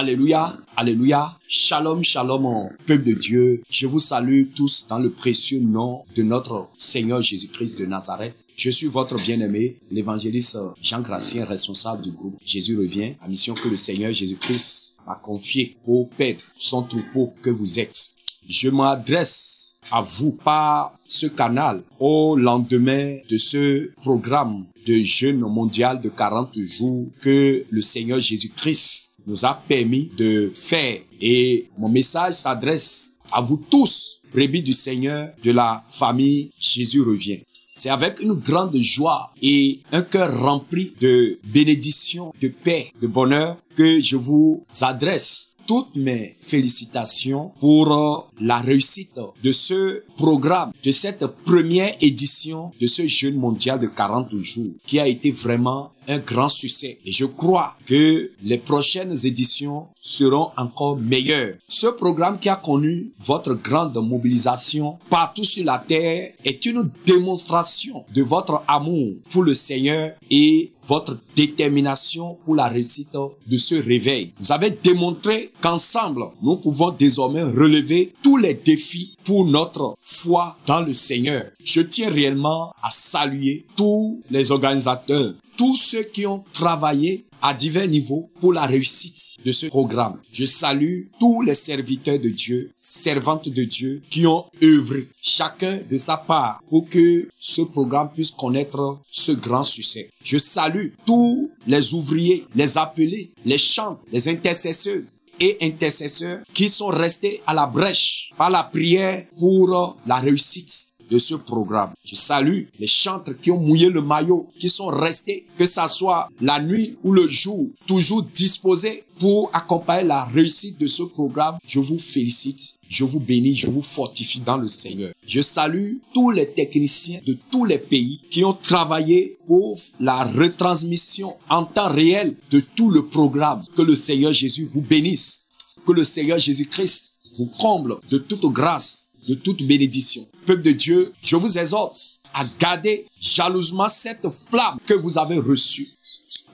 Alléluia, alléluia. Shalom, shalom, peuple de Dieu. Je vous salue tous dans le précieux nom de notre Seigneur Jésus-Christ de Nazareth. Je suis votre bien-aimé, l'évangéliste Jean Gracien, responsable du groupe Jésus revient, la mission que le Seigneur Jésus-Christ m'a confiée au Père, son troupeau que vous êtes. Je m'adresse à vous par ce canal au lendemain de ce programme de jeûne mondial de 40 jours que le Seigneur Jésus-Christ nous a permis de faire. Et mon message s'adresse à vous tous, brebis du Seigneur de la famille Jésus revient. C'est avec une grande joie et un cœur rempli de bénédictions, de paix, de bonheur que je vous adresse toutes mes félicitations pour la réussite de ce programme, de cette première édition de ce jeûne mondial de 40 jours qui a été vraiment un grand succès. Et je crois que les prochaines éditions seront encore meilleures. Ce programme qui a connu votre grande mobilisation partout sur la terre est une démonstration de votre amour pour le Seigneur et votre détermination pour la réussite de ce réveil. Vous avez démontré qu'ensemble, nous pouvons désormais relever tous les défis pour notre foi dans le Seigneur. Je tiens réellement à saluer tous les organisateurs, tous ceux qui ont travaillé à divers niveaux pour la réussite de ce programme. Je salue tous les serviteurs de Dieu, servantes de Dieu qui ont œuvré, chacun de sa part, pour que ce programme puisse connaître ce grand succès. Je salue tous les ouvriers, les appelés, les chantres, les intercesseuses et intercesseurs qui sont restés à la brèche par la prière pour la réussite de ce programme. Je salue les chantres qui ont mouillé le maillot, qui sont restés, que ça soit la nuit ou le jour, toujours disposés pour accompagner la réussite de ce programme. Je vous félicite, je vous bénis, je vous fortifie dans le Seigneur. Je salue tous les techniciens de tous les pays qui ont travaillé pour la retransmission en temps réel de tout le programme. Que le Seigneur Jésus vous bénisse, que le Seigneur Jésus-Christ vous comble de toute grâce, de toute bénédiction. Peuple de Dieu, je vous exhorte à garder jalousement cette flamme que vous avez reçue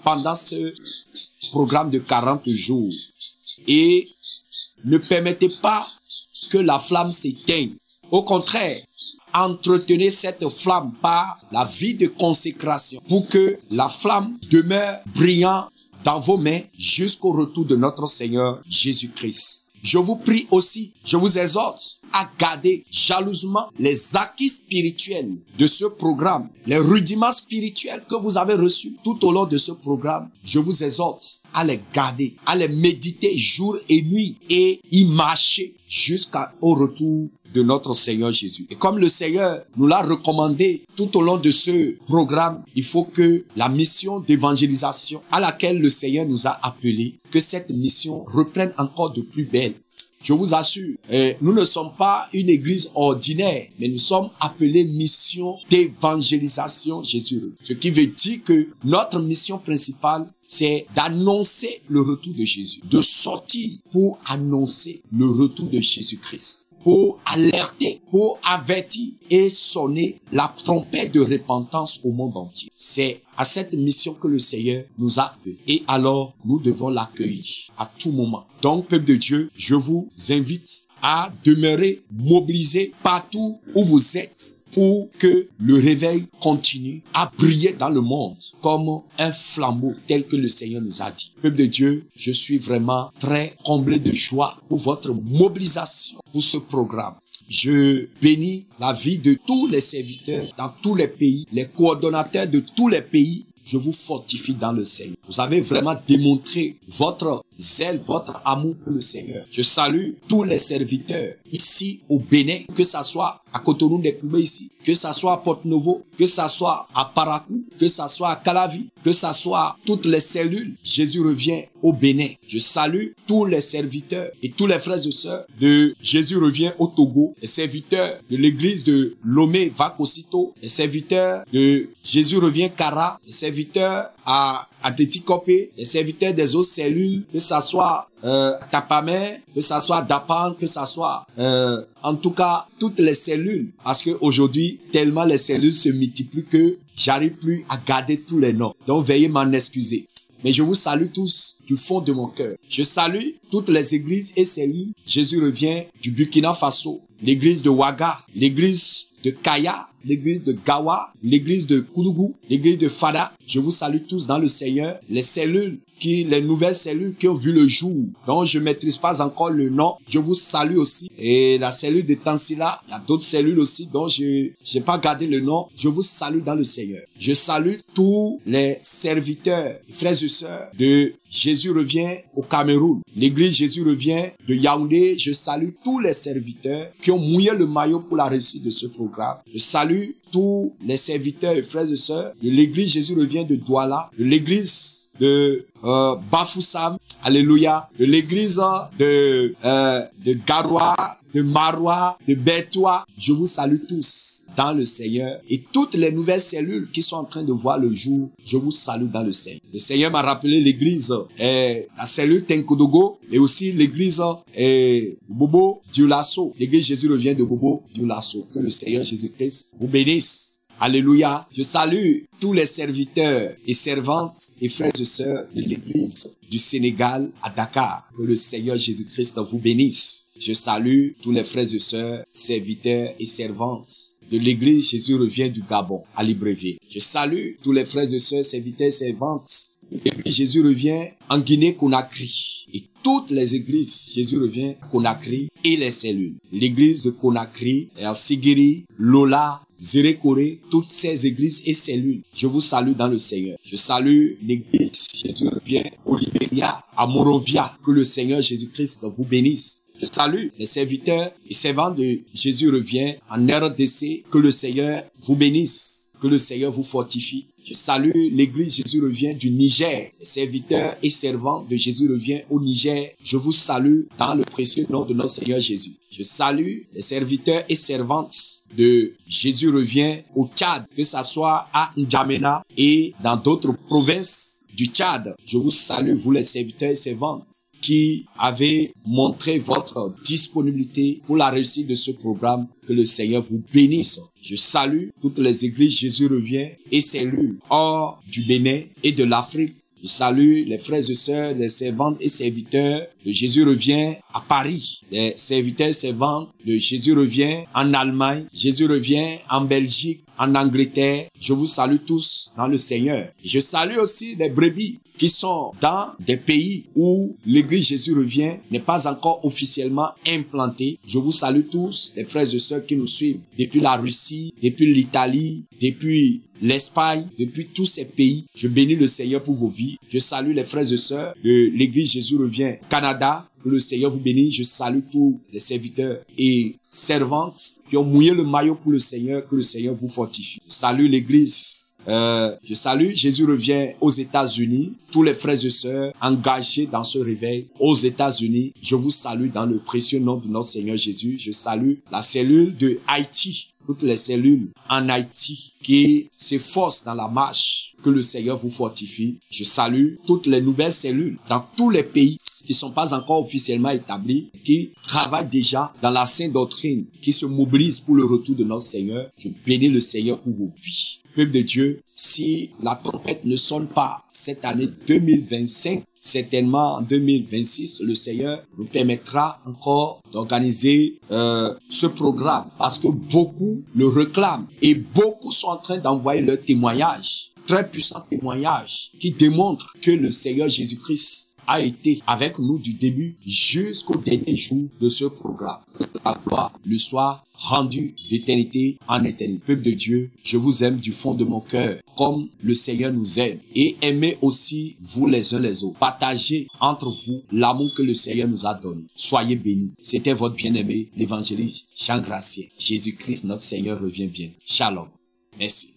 pendant ce programme de 40 jours. Et ne permettez pas que la flamme s'éteigne. Au contraire, entretenez cette flamme par la vie de consécration pour que la flamme demeure brillante dans vos mains jusqu'au retour de notre Seigneur Jésus-Christ. Je vous prie aussi, je vous exhorte à garder jalousement les acquis spirituels de ce programme, les rudiments spirituels que vous avez reçus tout au long de ce programme. Je vous exhorte à les garder, à les méditer jour et nuit et y marcher jusqu'au retour de notre Seigneur Jésus. Et comme le Seigneur nous l'a recommandé tout au long de ce programme, il faut que la mission d'évangélisation à laquelle le Seigneur nous a appelés, que cette mission reprenne encore de plus belle. Je vous assure, nous ne sommes pas une église ordinaire, mais nous sommes appelés mission d'évangélisation Jésus. Ce qui veut dire que notre mission principale, c'est d'annoncer le retour de Jésus, de sortir pour annoncer le retour de Jésus-Christ, pour alerter, pour avertir et sonner la trompette de repentance au monde entier. C'est à cette mission que le Seigneur nous a appelés. Et alors, nous devons l'accueillir à tout moment. Donc, peuple de Dieu, je vous invite à demeurer mobilisés partout où vous êtes pour que le réveil continue à briller dans le monde comme un flambeau tel que le Seigneur nous a dit. Peuple de Dieu, je suis vraiment très comblé de joie pour votre mobilisation pour ce programme. Je bénis la vie de tous les serviteurs dans tous les pays, les coordonnateurs de tous les pays. Je vous fortifie dans le Seigneur. Vous avez vraiment démontré votre zèle, votre amour pour le Seigneur. Je salue tous les serviteurs ici au Bénin, que ça soit à Cotonou-Ndekube ici, que ça soit à Porto-Novo, que ça soit à Parakou, que ça soit à Calavi, que ça soit toutes les cellules. Jésus revient au Bénin. Je salue tous les serviteurs et tous les frères et sœurs de Jésus revient au Togo, les serviteurs de l'église de Lomé Vakosito, les serviteurs de Jésus revient Kara, les serviteurs à Tetikopé, les serviteurs des autres cellules, que ça soit à Tapamé, que ça soit à Dapan, que ça soit en tout cas toutes les cellules, parce que aujourd'hui tellement les cellules se multiplient que j'arrive plus à garder tous les noms. Donc veuillez m'en excuser. mais je vous salue tous du fond de mon cœur. Je salue toutes les églises et cellules. Jésus revient du Burkina Faso, l'église de Ouaga, l'église de Kaya, l'église de Gawa, l'église de Koulougou, l'église de Fada. Je vous salue tous dans le Seigneur. Les nouvelles cellules qui ont vu le jour, dont je maîtrise pas encore le nom, je vous salue aussi. Et la cellule de Tansila, il y a d'autres cellules aussi dont je n'ai pas gardé le nom. Je vous salue dans le Seigneur. Je salue tous les serviteurs, frères et sœurs de Jésus revient au Cameroun. L'église Jésus revient de Yaoundé. Je salue tous les serviteurs qui ont mouillé le maillot pour la réussite de ce programme. Je salue tous les serviteurs et frères et sœurs de l'église Jésus revient de Douala, de l'église de Bafoussam, alléluia, de l'église de Garoua, de Maroua, de Bertois. Je vous salue tous dans le Seigneur. Et toutes les nouvelles cellules qui sont en train de voir le jour, je vous salue dans le Seigneur. Le Seigneur m'a rappelé l'église, la cellule Tenkodogo, et aussi l'église Bobo Dioulasso. L'église Jésus revient de Bobo Dioulasso. Que le Seigneur Jésus-Christ vous bénisse. Alléluia. Je salue tous les serviteurs et servantes et frères et sœurs de l'église du Sénégal à Dakar. Que le Seigneur Jésus-Christ vous bénisse. Je salue tous les frères et sœurs, serviteurs et servantes de l'église Jésus revient du Gabon à Libreville. Je salue tous les frères et sœurs, serviteurs et servantes de l'église Jésus revient en Guinée-Conakry. Et toutes les églises Jésus revient à Conakry et les cellules. L'église de Conakry, Sigiri, Lola, Zérékoré, toutes ces églises et cellules. Je vous salue dans le Seigneur. Je salue l'église Jésus revient au Libéria, à Monrovia. Que le Seigneur Jésus-Christ vous bénisse. Je salue les serviteurs et servantes de Jésus revient en RDC. Que le Seigneur vous bénisse. Que le Seigneur vous fortifie. Je salue l'église Jésus revient du Niger. Les serviteurs et servantes de Jésus revient au Niger. Je vous salue dans le précieux nom de notre Seigneur Jésus. Je salue les serviteurs et servantes de Jésus revient au Tchad, que ça soit à N'Djamena et dans d'autres provinces du Tchad. Je vous salue, vous les serviteurs et servantes qui avez montré votre disponibilité pour la réussite de ce programme. Que le Seigneur vous bénisse. Je salue toutes les églises Jésus revient et cellules hors du Bénin et de l'Afrique. Je salue les frères et sœurs, les servantes et serviteurs de Jésus revient à Paris. Les serviteurs et servantes de Jésus revient en Allemagne. Jésus revient en Belgique, en Angleterre. Je vous salue tous dans le Seigneur. Et je salue aussi les brebis qui sont dans des pays où l'église Jésus revient n'est pas encore officiellement implantée. Je vous salue tous, les frères et sœurs qui nous suivent depuis la Russie, depuis l'Italie, depuis l'Espagne, depuis tous ces pays. Je bénis le Seigneur pour vos vies. Je salue les frères et sœurs de l'église Jésus revient Canada. Que le Seigneur vous bénisse. Je salue tous les serviteurs et servantes qui ont mouillé le maillot pour le Seigneur. Que le Seigneur vous fortifie. Je salue l'église. Je salue Jésus revient aux États-Unis. Tous les frères et sœurs engagés dans ce réveil aux États-Unis. Je vous salue dans le précieux nom de notre Seigneur Jésus. Je salue la cellule de Haïti. Toutes les cellules en Haïti qui s'efforcent dans la marche. Que le Seigneur vous fortifie. Je salue toutes les nouvelles cellules dans tous les pays qui sont pas encore officiellement établis, qui travaillent déjà dans la sainte doctrine, qui se mobilisent pour le retour de notre Seigneur. Je bénis le Seigneur pour vos vies. Peuple de Dieu, si la trompette ne sonne pas cette année 2025, certainement en 2026, le Seigneur nous permettra encore d'organiser ce programme parce que beaucoup le réclament et beaucoup sont en train d'envoyer leurs témoignages, très puissants témoignages qui démontrent que le Seigneur Jésus-Christ a été avec nous du début jusqu'au dernier jour de ce programme. Que la gloire lui soit rendue d'éternité en éternité. Peuple de Dieu, je vous aime du fond de mon cœur, comme le Seigneur nous aime. Et aimez aussi vous les uns les autres. Partagez entre vous l'amour que le Seigneur nous a donné. Soyez bénis. C'était votre bien-aimé, l'évangéliste Jean Gracien. Jésus-Christ, notre Seigneur, revient bien. Shalom. Merci.